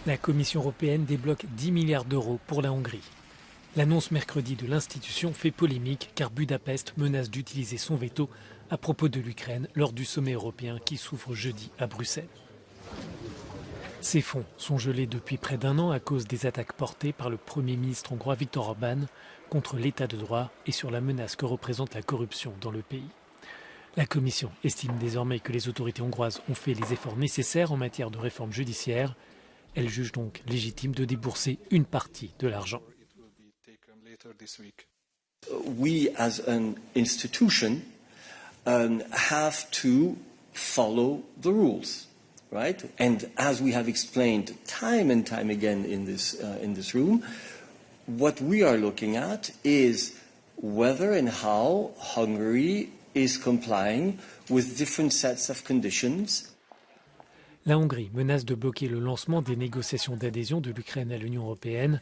La Commission européenne débloque 10 milliards d'euros pour la Hongrie. L'annonce mercredi de l'institution fait polémique car Budapest menace d'utiliser son veto à propos de l'Ukraine lors du sommet européen qui s'ouvre jeudi à Bruxelles. Ces fonds sont gelés depuis près d'un an à cause des attaques portées par le Premier ministre hongrois Viktor Orbán contre l'état de droit et sur la menace que représente la corruption dans le pays. La Commission estime désormais que les autorités hongroises ont fait les efforts nécessaires en matière de réforme judiciaire. Elle juge donc légitime de débourser une partie de l'argent. We as an institution have to follow the rules, right? And as we have explained time and time again in this room, what we are looking at is whether and how Hungary is complying with different sets of conditions. La Hongrie menace de bloquer le lancement des négociations d'adhésion de l'Ukraine à l'Union européenne.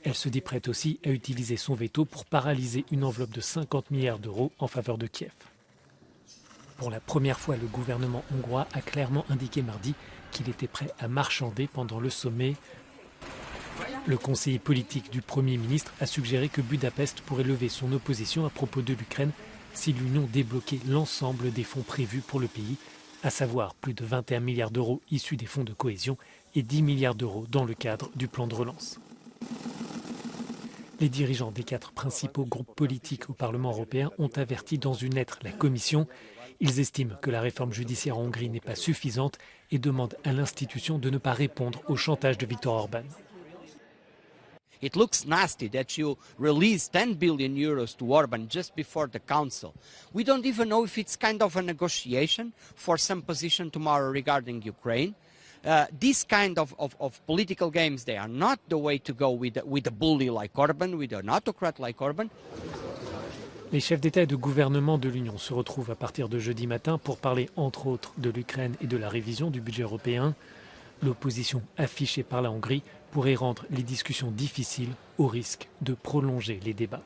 Elle se dit prête aussi à utiliser son veto pour paralyser une enveloppe de 50 milliards d'euros en faveur de Kiev. Pour la première fois, le gouvernement hongrois a clairement indiqué mardi qu'il était prêt à marchander pendant le sommet. Le conseiller politique du Premier ministre a suggéré que Budapest pourrait lever son opposition à propos de l'Ukraine si l'Union débloquait l'ensemble des fonds prévus pour le pays, à savoir plus de 21 milliards d'euros issus des fonds de cohésion et 10 milliards d'euros dans le cadre du plan de relance. Les dirigeants des 4 principaux groupes politiques au Parlement européen ont averti dans une lettre la Commission. Ils estiment que la réforme judiciaire en Hongrie n'est pas suffisante et demandent à l'institution de ne pas répondre au chantage de Viktor Orbán. It looks nasty that you release 10 billion euros to Orban just before the council. We don't even know if it's kind of a negotiation for some position tomorrow regarding Ukraine. These kind of political games, they are not the way to go with a bully like Orban, with an autocrat like Orban. Les chefs d'État et de gouvernement de l'Union se retrouvent à partir de jeudi matin pour parler entre autres de l'Ukraine et de la révision du budget européen. L'opposition affichée par la Hongrie pourrait rendre les discussions difficiles au risque de prolonger les débats.